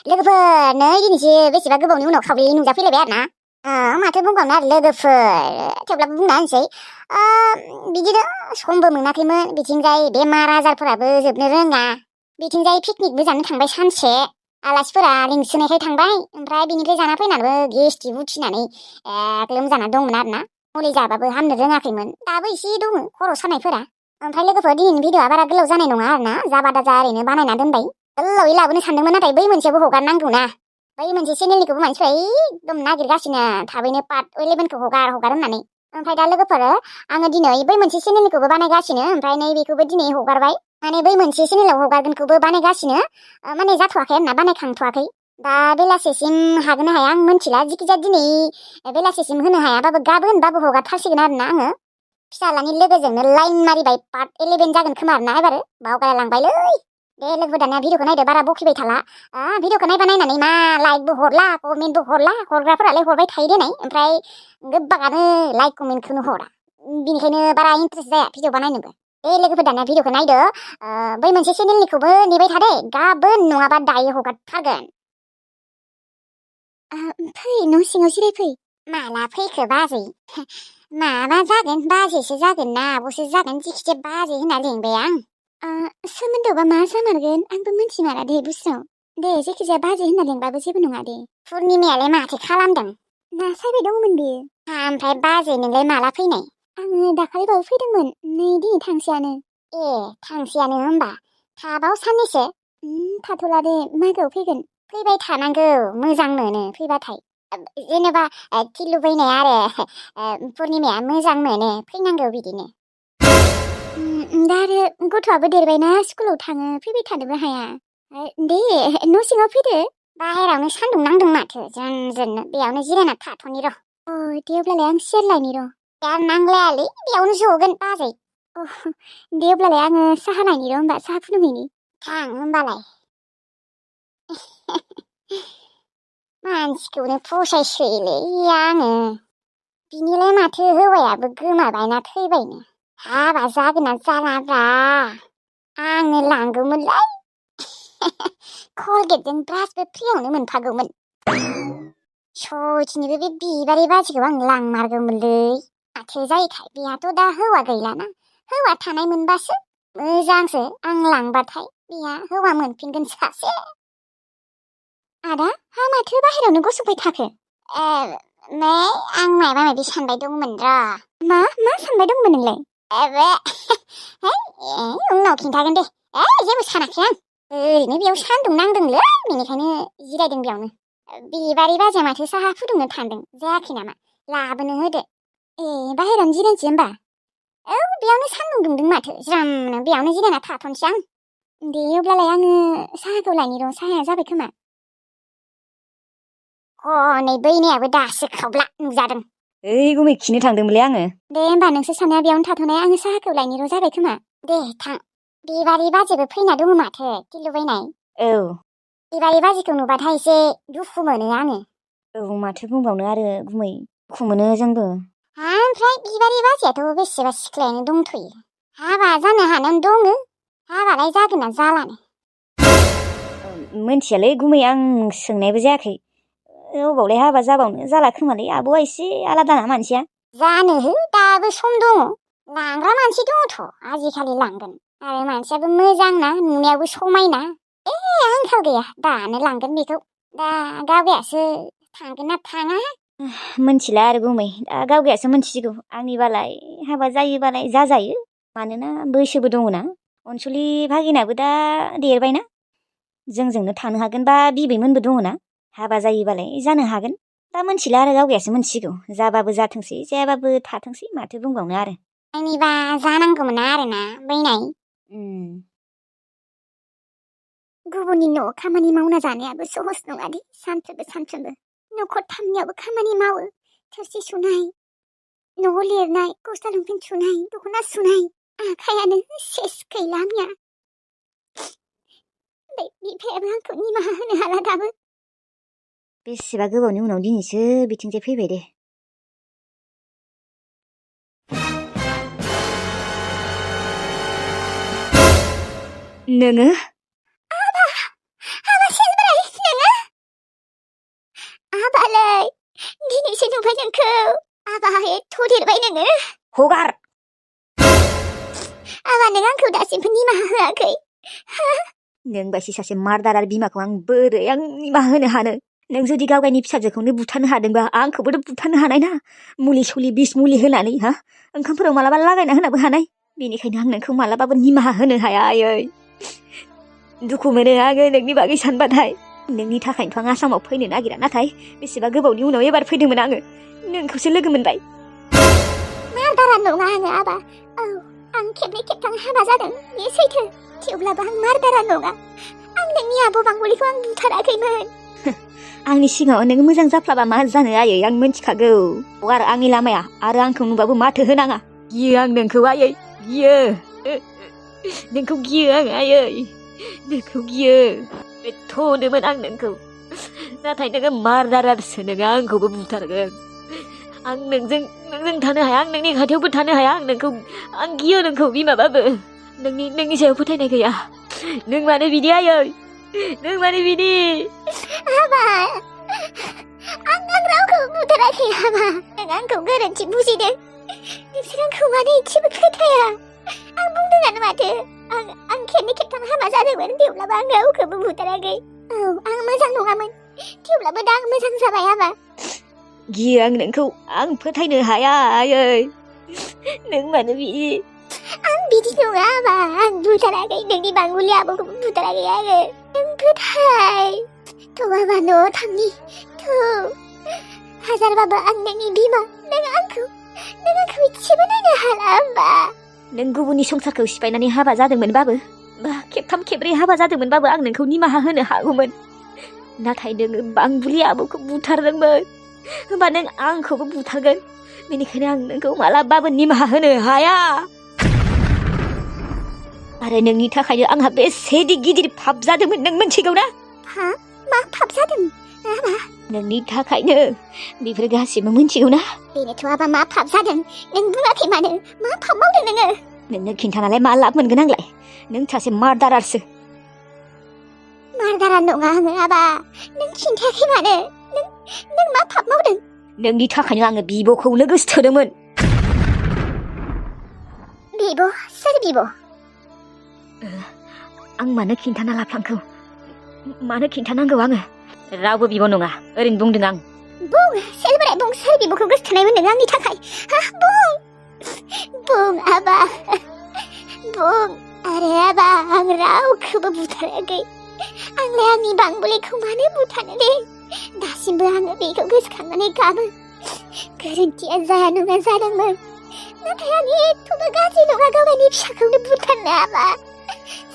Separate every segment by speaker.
Speaker 1: लोगोफोर नै दिनैसो बेसेबा गोबावनि उनाव खावरि नुजाफैलायबाय आरोना माथो बुंबावनो आरो लोगोफोर थेवब्लाबो बुंना होनसै बिदिनो समबो मोनाखैमोन बिथिंजाय बेमार आजारफोराबो जोबनो रोङा बिथिंजाय पिकनिकबो जानो थांबाय सानसे आलासिफोरा लिंसोनायखाय थांबाय ओमफ्राय बिनिफ्राय जाना फैनानैबो गेस्ट्रिक उथिनानै लोमजाना दंमोन आरोना मुलि जाबाबो हामनो रोङाखैमोन दाबो एसे दङ खर' सानायफोरा ओमफ्राय लोगोफोर दिनैनि भिडिअआ बारा गोलाव जानाय नङा आरोना जाबा दाजा ओरैनो बानायना दोनबाय गोलावै लाबोनो सानदोंमोन नाथाय बै मोनसेयाबो हगारनांगौ ना बै मोनसे चेनेलनिखौबो मानसिफ्रा एकदम नागिरगासिनो थाबैनो पार्ट 11खौ हगार होननानै ओमफ्राय दा लोगोफोर आङो दिनै बै मोनसे चेनेलनिखौबो बानायगासिनो ओमफ्राय नैबेखौबो दिनै हगारबाय माने बै मोनसे चेनेलाव हगारगोनखौबो बानायगासिनो माने जाथ'वाखै आरोना बानायखांथ'वाखै दा बेलासेसिम हागोन ना हाया आं मिन्थिला जिखिजाया दिनै बेलासेसिम होनो हायाबाबो गाबोनबाबो हगारथारसिगोन आरोना आङो फिसालानि लोगोजोंनो लाइन मारिबाय पार्ट 11 जागोन खोमा आरोना एबार बावगारलांबायलै दे लोगोफोर दानिया भिडिअखौ नायदो बारा बखिबाय थाला भिडिअखौ नायबा नायनानै मा लाइकबो हरला कमेन्टबो हरला हरग्राफोरालाय हरबाय थायो देनाय ओमफ्राय गोबाङानो लाइक कमेन्टखौनो हरा बिनिखायनो बारा इन्ट्रेस्ट जाया भिडिअ बानायनोबो दे लोगोफोर दानिया भिडिअखौ नायदो बै मोनसे चेनेलनिखौबो नेबाय थादे गाबोन नङाबा दायो हगारथारगोन फै न' सिङाव जिरायफै माला फैखो बाजै माबा जागोन बाजैसो जागोन ना आब'सो जागोन जिखिजाया बाजै होनना लिंबाय आं सोमोन्दोआवबा मा जामारगोन आंबो मिन्थिमारा दे बुस्राव दे जेखिजाया बाजै होनना लिंबाबो जेबो नङा दे पुर्निमायालाय माथो खालामदों ना सायबाय दंमोन बियो ओमफ्राय बाजै नोंलाय माला फैनाय आङो दाखालिबाबो फैदोंमोन नै दिनै थांसैयानो ए थांसैयानो होमबा थाबाव साननैसो थाथ'ला दे मागोआव फैगोन फैबाय थानांगौ मोजां मोनो फैबाथाय जेनेबा थिलुबैनाय आरो पुर्निमाया मोजां मोनो फैनांगौ बिदिनो दा आरो गथ'आबो देरबायना स्कुलाव थाङो फैबाय थानोबो हाया दे न' सिङाव फैदो बाहेरावनो सान्दुं नांदों माथो जोंनो बेयावनो जिरायना थाथ'नि र' दे अब्लालाय आं सियार लायनि र' सियार नांलायालै बेयावनो जगोन बाजै दे अब्लालाय आङो साहा लायनि र' होमबा साहा फुदुंहैनि थां होमबालाय मानसिखौनो फसायसोयोलै आङो बिनिलाय माथो हौवायाबो गोमाबायना थैबायनो हाबा जागोन ना जालाब्रा आंनो लांगौमोनलै कलगेटजों ब्रासबो फ्रियावनो मोनफागौमोन सयथिनिबो बे बिबारि बाजिखौ आं लांमारगौमोनलै माथो जायोथाय बेहाथ' दा हौवा गैलाना हौवा थानाय मोनबासो मोजांसो आं लांबाथाय बेहा हौवा मोनफिनगोन सासे आदा हा माथो बाहेरावनो गसंबाय थाखो नै आं माबा माबि सानबाय दंमोन र' मा सानबाय दंमोन नोंलाय उनाव खिन्थागोन दे जेबो सानाखै आं ओरैनो बेयाव सान्दुं नांदोंलै बेनिखायनो जिरायदों बेयावनो बिबारि बाजिया माथो साहा फुदुंनो थांदों जायाखै नामा लाबोनो होदो बाहेरावनो जिरायनोसै होमबा बेयावनो सान्दुं दुंदों माथो ज्रामनो बेयावनो जिरायना थाथ'नोसै आं दे अब्लालाय आङो साहाखौ लायनि र' साहाया जाबाय खोमा नै बैनायाबो दासो खावब्ला नुजादों
Speaker 2: गुमै खिनो थांदोंमोनलै आङो
Speaker 1: दे होमबा नोंसोर सानैया बेयावनो थाथ'नाय आङो साहाखौ लायनि र' जाबाय खोमा दे थां बिबारि बाजिबो फैना दङ माथो थिलुबैनाय बिबारि बाजिखौ नुबाथाय एसे दुखु मोनो आङो
Speaker 2: माथो बुंबावनो आरो गुमै दुखु मोनो जोंबो
Speaker 1: ओमफ्राय बिबारि बाजियाथ' बेसेबा सिख्लायानो दंथ'यो हाबा जानो हानायावनो दङो हाबालाय जागोन ना जालानो
Speaker 2: मोनथियालै गुमै आं सोंनायबो जायाखै अबावलाय हाबा जाबावनो जाला खोमालै आब'आ एसे आलादाना मानसिया
Speaker 1: जानो हो दाबो सम दङ लांग्रा मानसि दङथ' आजिखालि लांगोन आरो मानसियाबो मोजां ना नुनायावबो समायना आंखाल गैया दानो लांगोन बेखौ दा गावगायासो थांगोन ना थाङा
Speaker 2: मोनथिला आरो गुमै दा गावगायासो मोनथिसिगौ आंनिबालाय हाबा जायोबालाय जाजायो मानोना बैसोबो दङना अनसुलि भागिनाबो दा देरबायना जोंजोंनो थानो हागोन बा बिबैमोनबो दङना हाबा जायोबालाय जानो हागोन दा मोनथिला आरो गावगायासो मोनथिसिगौ जाबाबो जाथोंसै जायाबाबो थाथोंसै माथो बुंबावनो आरो
Speaker 1: आंनिबा जानांगौमोन आरोना बैनाय गुबुननि न'आव खामानि मावना जानायाबो सहस नङादि सानफ्रोमबो न'खरथामनियावबो खामानि मावो थोरसि सुनाय न'आव लिरनाय गस्ला लंपेन सुनाय दख'ना सुनाय आखायानो सेस गैला आंनिया बिफायाबो आंखौ निमाहा होनो हाला दाबो
Speaker 2: बेसेबा गोबावनि उनाव दिनैसो बिथिंजाय फैबाय दे नोङो
Speaker 1: हाबा सेलब्राय नोङो नुबाय नोंखौ आबा एथ' देरबाय नोङो
Speaker 2: हगार
Speaker 1: आबा नों आंखौ दासिमबो निमाहा होआखै
Speaker 2: नों बायदि सासे मार्दारार बिमाखौ आं बोरै आं निमाहा होनो हानो नों जुदि गावगायनि फिसाजोखौनो बुथारनो हादोंबा आंखौबोथ' बुथारनो हानाय ना मुलि सुलि बिस मुलि होनानै हा ओंखामफोराव मालाबा लागायना होनाबो हानाय बेनिखायनो आं नोंखौ मालाबाबो निमाहा होनो हाया आयै दुखु मोनो आङो नोंनि बागै सानबाथाय नोंनि थाखायनोथ' आं आसामाव फैनो नागिरा नाथाय बेसेबा गोबावनि उनाव एबार फैदोंमोन आङो नोंखौसो लोगो मोनबाय
Speaker 1: मार्दारार नङा आङो आबा औ आं खेबनै खेबथाम हाबा जादों बे सैथो थेवब्लाबो आं मार्दारार नङा आं नोंनि आब' बांबुलिखौ आं बुथाराखैमोन
Speaker 2: आंनि सिगाङाव नोङो मोजां जाफ्लाबा मा जानो आयै आं मिन्थिखागौ हगार आंनि लामाया आरो आंखौ नुबाबो माथो होनाङा गियो आं नोंखौ आयै गियो नोंखौ गियो आं आयै नोंखौ गियो एथ' अनोमोन आं नोंखौ नाथाय नोङो मार्दारारसो नोङो आंखौबो बुथारगोन आं नोंजों थानो हाया आं नोंनि खाथियावबो थानो हाया आं गियो नोंखौ बिमाबाबो नोंनि सायाव फोथायनाय गैया नों मानो बिदि आयै नों मानो बिदि
Speaker 1: आबा आं रावखौबो बुथाराखै आबा नों आंखौ गोरोन्थि बुजिदों नोंसोर आंखौ मानो एसेबो फोथाया आं बुंदोंआनो माथो आं खेबनै खेबथाम हाबा जादोंमोन थेवब्लाबो आं रावखौबो बुथाराखै औ आं मोजां नङामोन थेवब्लाबो दा आं मोजां जाबाय आबा
Speaker 2: गियो आं नोंखौ आं फोथायनो हाया आयै नों मानो बिदि
Speaker 1: आं बिदि नङा आबा आं बुथाराखै नोंनि बांबुलि आब'खौबो बुथाराखै आङो नों फोथाय थ' आबा न'आव थांनि थ' हाजारबाबो आं नोंनि बिमा नों आंखौ इसेबो नायनो हाला होमबा
Speaker 2: नों गुबुननि संसारखौ सिफायनानै हाबा जादोंमोनबाबो बा खेबथाम खेबब्रै हाबा जादोंमोनबाबो आं नोंखौ निमाहा होनो हागौमोन नाथाय नोङो बांबुलि आब'खौ बुथारदोंमोन होमबा नों आंखौबो बुथारगोन बेनिखायनो आं नोंखौ मालाबाबो निमाहा होनो हाया आरो नोंनि थाखायनो आंहा बेसे गिदिर पाप जादोंमोन नों मिथिगौ ना
Speaker 1: मा पाप जादों आबा
Speaker 2: नोंनि थाखायनो बेफोर गासिबो मिथिगौ ना
Speaker 1: बेनोथ' आबा मा पाप जादों नों बुङाखै मानो मा पाप मावदों नोङो
Speaker 2: नोंनो खिन्थानालाय मा लाब मोनगोन आंलाय नों सासे मार्दारारसो
Speaker 1: मार्दारार नङा आङो आबा नों खिन्थायाखै मानो नों मा पाप मावदों
Speaker 2: नोंनि थाखायनो आङो बिब'खौनो गोसोथोदोंमोन
Speaker 1: बिब' सोर बिब'
Speaker 2: आं मानो खिन्थाना लाफ्लांखौ मानो खिन्थानांगौ आङो रावबो बिब' नङा ओरैनो बुंदों आं
Speaker 1: बुं सेलबोराय बुं सोर बिब'खौ गोसोथोनायमोन नोङो आंनि थाखाय बुं आबा बुं आरो आबा आं रावखौबो बुथाराखै आंलाय आंनि बांबुलिखौ मानो बुथारनो दे दासिमबो आङो बेखौ गोसोखांनानै गाबो गोरोन्थिया जाया नङा जादोंमोन नाथाय आं एथ'बो गाज्रि नङा गावनि फिसाखौनो बुथारनो आबा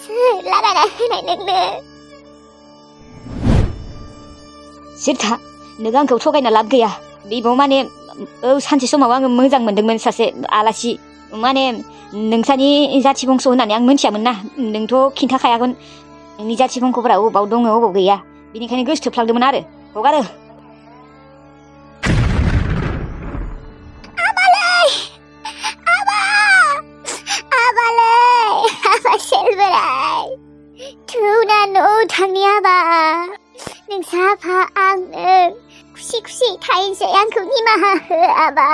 Speaker 1: सोर लागायना होनाय नोंनो
Speaker 2: सिरथा नों आंखौ थगायना लाब गैया बिब' माने औ सानसे समाव आङो मोजां मोनदोंमोन सासे आलासि माने नोंसानि जाथि बंस' होननानै आं मिथियामोन ना नोंथ' खिन्थाखायाखै नोंनि जाथि बंख'फोरा अबाव दङ अबाव गैया बेनिखायनो गोसोथोफ्लांदोंमोन आरो हगारो
Speaker 1: सेलबोराय थौना न'आव थांनि आबा नों साफा आंनो खुसि खुसि थाइनोसै आंखौ निमाहा हो आबा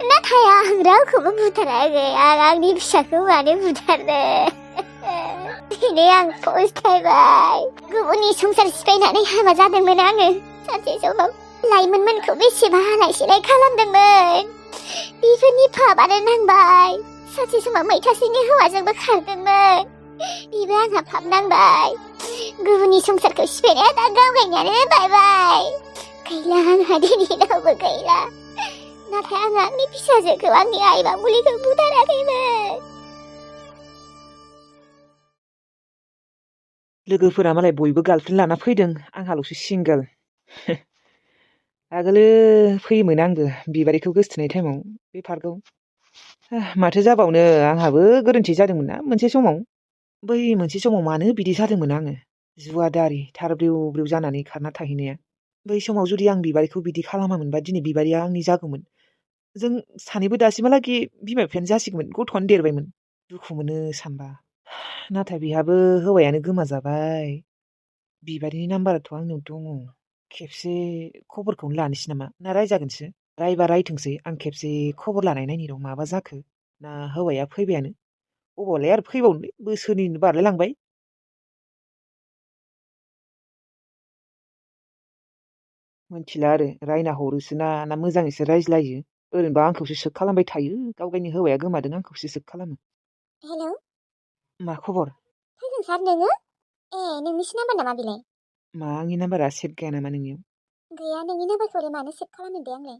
Speaker 1: नाथाय आं रावखौबो बुथाराखै आं आंनि फिसाखौ मानो बुथारनो दिनै आं फस्थायबाय गुबुननि संसार सिफायनानै हाबा जादोंमोन आङो सानसे समाव लाइमोनमोनखौ बेसेबा आलाय सिलाय खालामदोंमोन बेफोरनि पापआनो नांबाय सानसे समाव मैथास्रिनि हौवाजोंबो खारदोंमोन बेबो आंहा पाप नांबाय गुबुननि संसारखौ सिफायनाया दा गावगायनायानो बायबाय गैला आंहा दिनै रावबो गैला नाथाय आं आंनि फिसाजोखौ आंनि आइ बांबुलिखौ बुथाराखैमोन
Speaker 3: लोगोफोरा मालाय बयबो गार्लफ्रेन्ड लाना फैदों आंहाल'सो सिंगोल आगोलो फैयोमोन आंबो बिबारिखौ गोसथोनाय टाइमाव बे पार्कआव माथो जाबावनो आंहाबो गोरोन्थि जादोंमोन ना मोनसे समाव बै मोनसे समाव मानो बिदि जादोंमोन आङो जुवादारि थारब्रेव ब्रेव जानानै खारना थाहैनाया बै समाव जुदि आं बिबारिखौ बिदि खालामामोनबा दिनै बिबारिया आंनि जागौमोन जों सानैबो दासिमहालागि बिमा बिफायानो जासिगौमोन गथ'आनो देरबायमोन दुखु मोनो सानबा नाथाय बेहाबो हौवायानो गोमाजाबाय बिबारिनि नाम्बाराथ' आंनाव दङ खेबसे खबरखौनो लानोसै नामा ना रायजागोनसो? रायबा रायथोंसै आं खेबसे खबर लानाय नायनि र' माबा जाखो ना हौवाया फैबायानो अबावलाय आरो फैबावनोलै बोसोरनैनो बारलायलांबाय। मोनथिला आरो रायना हरोसो ना मोजाङैसो रायज्लायो। ओरैनोबा आंखौसो सोख खालामबाय थायो गावगायनि हौवाया गोमादों आंखौसो सोख खालामो।
Speaker 1: हेलौ
Speaker 3: मा खबर?
Speaker 1: फैगोनसार नोङो ए नोंनिसो नाम्बार नामा बिलाय
Speaker 3: मा आंनि नाम्बारा सेभ गैया नामा नोंनियाव?
Speaker 1: गैया नोंनि नाम्बारखौलाय मानो सेभ खालामनो दे आंलाय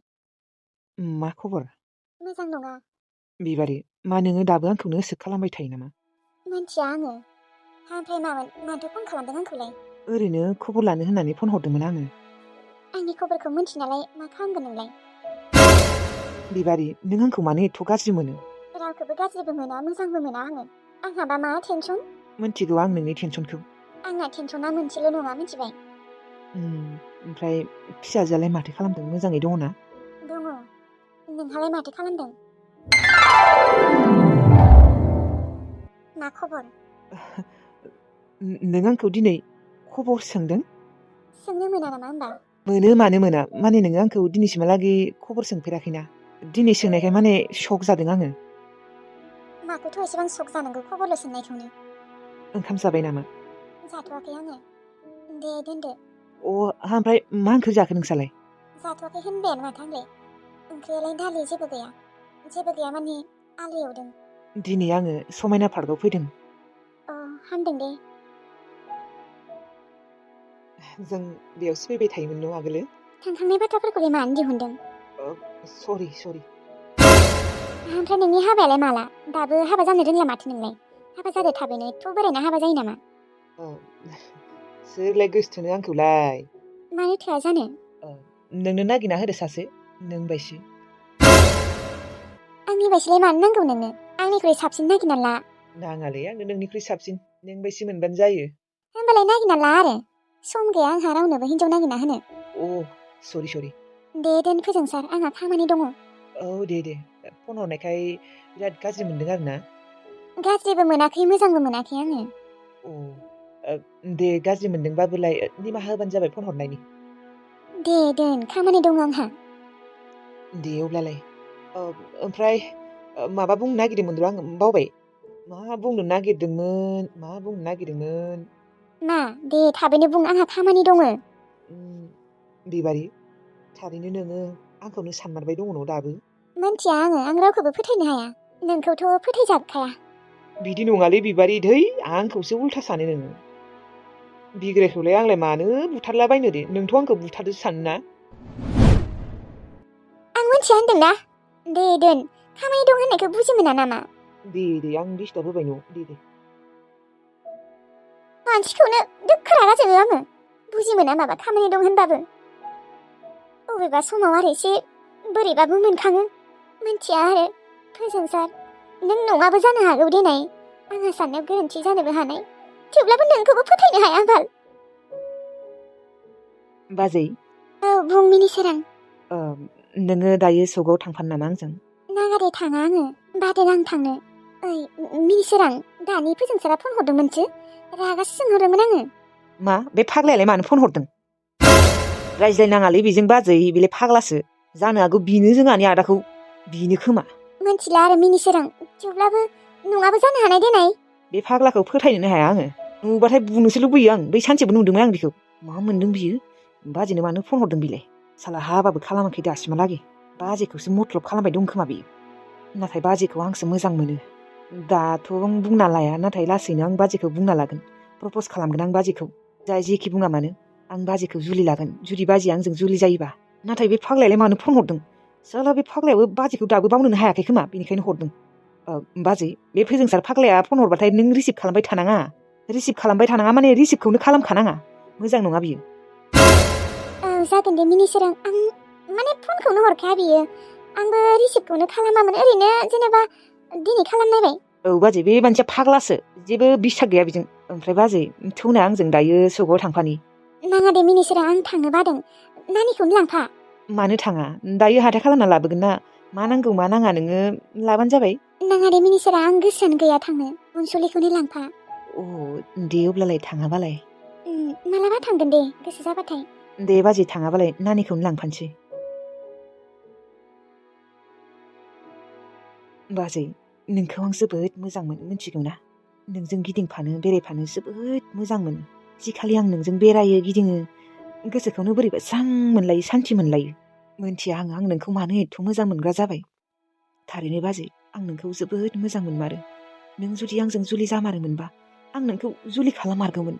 Speaker 3: मा खबर?
Speaker 1: मोजां नङा
Speaker 3: बिबारि मा नोङो दाबो आंखौनो सोख खालामबाय थायो नामा?
Speaker 1: मोनथिया आङो ओमफ्राय मामोन माथो फन खालामदों आंखौलाय
Speaker 3: ओरैनो खबर लानो होननानै फन हरदोंमोन आङो।
Speaker 1: आंनि खबरखौ मोनथिनालाय मा खालामगोन नोंलाय
Speaker 3: बिबारि नों आंखौ मानो एथ' गाज्रि मोनो?
Speaker 1: रावखौबो गाज्रिबो मोना मोजांबो मोना आङो आंहाबा मा टेनसन
Speaker 3: मोनथिगौ आं नोंनि टेनसनखौ।
Speaker 1: आंना टेनसना मोनसेल' नङा मिथिबाय
Speaker 3: ओमफ्राय फिसाजोआलाय माथो खालामदों मोजाङै दङ ना?
Speaker 1: दङ नोंहालाय माथो खालामदों मा खबर
Speaker 3: नों आंखौ दिनै खबर सोंदों?
Speaker 1: सोंनो मोना नामा होमबा
Speaker 3: मोनो मानो मोना माने नोङो आंखौ दिनैसिमहालागै खबर सोंफेराखैना दिनै सोंनायखाय माने शक जादों आङो।
Speaker 1: माखौथ' एसेबां शक जानांगौ खबरल' सोंनायखौनो
Speaker 3: ओंखाम जाबाय नामा?
Speaker 1: जाथ'वाखै आङो दे दोनदो
Speaker 3: ओमफ्राय मा ओंख्रि जाखो नोंसालाय?
Speaker 1: जाथ'वाखै होनबायानो माथो आंलाय ओंख्रियालाय दालि जेबो गैया माने आलु एवदों।
Speaker 3: दिनै आङो समायना पार्कआव फैदों।
Speaker 1: अ हामदों दे
Speaker 3: जों बेयावसो फैबाय थायोमोन न' आगोलो
Speaker 1: थांखांनाय बाथ्राफोरखौलाय मानो दिहुनदों
Speaker 3: सरि
Speaker 1: ओमफ्राय नोंनि हाबायालाय माला दाबो हाबा जानो रोंला माथो नोंलाय हाबा जादो थाबैनो एथ' बोरायना हाबा जायो नामा
Speaker 3: सोरलाय गोसोथोनो आंखौलाय
Speaker 1: मानो थोआ जानो
Speaker 3: नोंनो नागिरना होदो सासे नों बायसि।
Speaker 1: आंनि बायसिलाय मानो नांगौ नोंनो आंनिख्रुइ साबसिन नागिरना ला
Speaker 3: नाङालै आंनो नोंनिख्रुइ साबसिन नों बायसि मोनबानो जायो।
Speaker 1: होमबालाय नागिरना ला आरो सम गैया आंहा रावनोबो हिनजाव नागिरना होनो।
Speaker 3: सरि
Speaker 1: दे दोन फोजोंसार आंहा खामानि दङ।
Speaker 3: औ दे फन हरनायखाय बिराद गाज्रि मोनदों आरो ना।
Speaker 1: गाज्रिबो मोनाखै मोजांबो मोनाखै आङो।
Speaker 3: दे गाज्रि मोनदोंबाबोलाय निमाहा होबानो जाबाय फन हरनायनि।
Speaker 1: दे दोन खामानि दङ आंहा।
Speaker 3: दे अब्लालाय ओमफ्राय माबा बुंनो नागिरदोंमोन र' आं बावबाय मा बुंनो नागिरदोंमोन।
Speaker 1: मा दे थाबैनो बुं आंहा खामानि दङ।
Speaker 3: बिबारि थारैनो नोङो आंखौनो सानमारबाय दङ न' दाबो?
Speaker 1: मोनथिया आं रावखौबो फोथायनो हाया नोंखौथ' फोथायजाखाया।
Speaker 3: बिदि नङालै बिबारि धै आंखौसो उल्था सानो नोङो। बिग्रायखौलाय आंलाय मानो बुथारलाबायनो दे नोंथ' आंखौ बुथारदोसो सानो ना?
Speaker 1: आं मोनथिया होनदोंना दे दोन खामानि दं होननायखौ बुजि मोना नामा?
Speaker 3: दे आं डिस्टार्ब होबाय न' दे।
Speaker 1: मानसिखौनो दोखो रागा जोङो आङो बुजि मोना माबा खामानि दं होनबाबो। बबेबा समाव आरो एसे बोरैबाबो मोनखाङो मिन्थिया आरो फोजोंसार नों नङाबो जानो हागौ देनाय आंहा साननायाव गोरोन्थि जानोबो हानाय थेवब्लाबो नोंखौबो फोथायनो हाया बाल।
Speaker 3: बाजै
Speaker 1: औ बुं मिनिसोरां
Speaker 3: नोङो दायो सकआव थांफानो नामा आंजों?
Speaker 1: नाङा दे थाङा आङो बादों आं थांनो। ओइ मिनिसोरां दानि फोजोंसारा फन हरदोंमोनसो रागासो जोंहरदोंमोन आङो।
Speaker 3: मा बे फाग्लायालाय मानो फन हरदों? रायज्लायनाङालै बेजों बाजै बेलाय फाग्लासो जानो हागौ बिनो जोंहानि आदाखौ बिनो खोमा।
Speaker 1: मोनथिला आरो मिनिसोरां थेवब्लाबो नङाबो जानो हानाय देनाय।
Speaker 3: बे फाग्लाखौ फोथायनोनो हाया आङो नुबाथाय बुनोसो लुबैयो आं बै सानसेबो नुदोंमोन आं बेखौ मा मोनदों बियो बाजैनो मानो फन हरदों बिलाय साला हाबाबो खालामाखै दासिमहालागै बाजैखौसो मथलब खालामबाय दं खोमा बेयो। नाथाय बाजैखौ आंसो मोजां मोनो दाथ' बुंना लाया नाथाय लासैनो आं बाजैखौ बुंना लागोन प्रपस खालामगोन आं बाजैखौ जाय जेखि बुङा मानो आं बाजैखौ जुलि लागोन जुदि बाजैया आंजों जुलि जायोबा। नाथाय बे फाग्लायालाय मानो फन हरदों साला बे फाग्लायाबो बाजैखौ दाबो बावनोनो हायाखै खोमा बेनिखायनो हरदों। बाजै बे फोजोंसार फाग्लाया फन हरबाथाय नों रिसिभ खालामबाय थानाङा माने रिसिभखौनो खालामखानाङा मोजां नङा बियो।
Speaker 1: औ जागोन दे मिनिसोरां आं माने फनखौनो हरखाया बियो आंबो रिसिभखौनो खालामामोन ओरैनो जेनेबा दिनै खालामनायबाय।
Speaker 3: औ बाजै बे मानसिया फाग्लासो जेबो बिस्साक गैया बेजों। ओमफ्राय बाजै थौना आंजों दायो सकआव थांफानि।
Speaker 1: नाङा दे मिनिसोरां आं थांनो बादों नानिखौनो लांफा।
Speaker 3: मानो थाङा दायो हाथाय खालामना लाबोगोन ना मा नांगौ मा नाङा नोङो लाबानो जाबाय।
Speaker 1: नाङा दे मिनिसोरां आं गोसोआनो गैया थांनो अनसुलिखौनो लांफा।
Speaker 3: दे अब्लालाय थाङाबालाय।
Speaker 1: मालाबा थांगोन दे गोसो जाबाथाय
Speaker 3: दे बाजै थाङाबालाय नानिखौनो लांफानोसै। बाजै नोंखौ आं जोबोद मोजां मोनो मिथिगौ ना? नोंजों गिदिंफानो बेरायफानो जोबोद मोजां मोनो। जिखालि आं नोंजों बेरायो गिदिङो गोसोखौनो बोरैबा स्रां मोनलायो सान्थि मोनलायो। मोनथिया आं नोंखौ मानो एथ' मोजां मोनग्रा जाबाय। थारैनो बाजै आं नोंखौ जोबोद मोजां मोनमारो। नों जुदि आंजों जुलि जामारोमोनबा आं नोंखौ जुलि खालाममारगौमोन।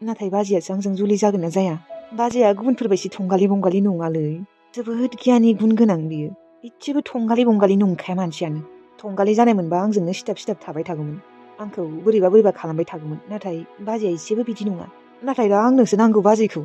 Speaker 3: नाथाय बाजैयासो आंजों जुलि जागोन ना जाया? बाजैया गुबुनफोरबायदि थंगालि बंगालि नङालै। जोबोद गियानि गुन गोनां बियो। इसेबो थंगालि बंगालि नंखाया मानसियानो। थंगालि जानाय मोनबा आंजोंनो सिथाब सिथाब थाबाय थागौमोन। आंखौ बोरैबा बोरैबा खालामबाय थागौमोन। नाथाय बाजैया इसेबो बिदि नङा। नाथाय दा आंनोसो नांगौ बाजैखौ।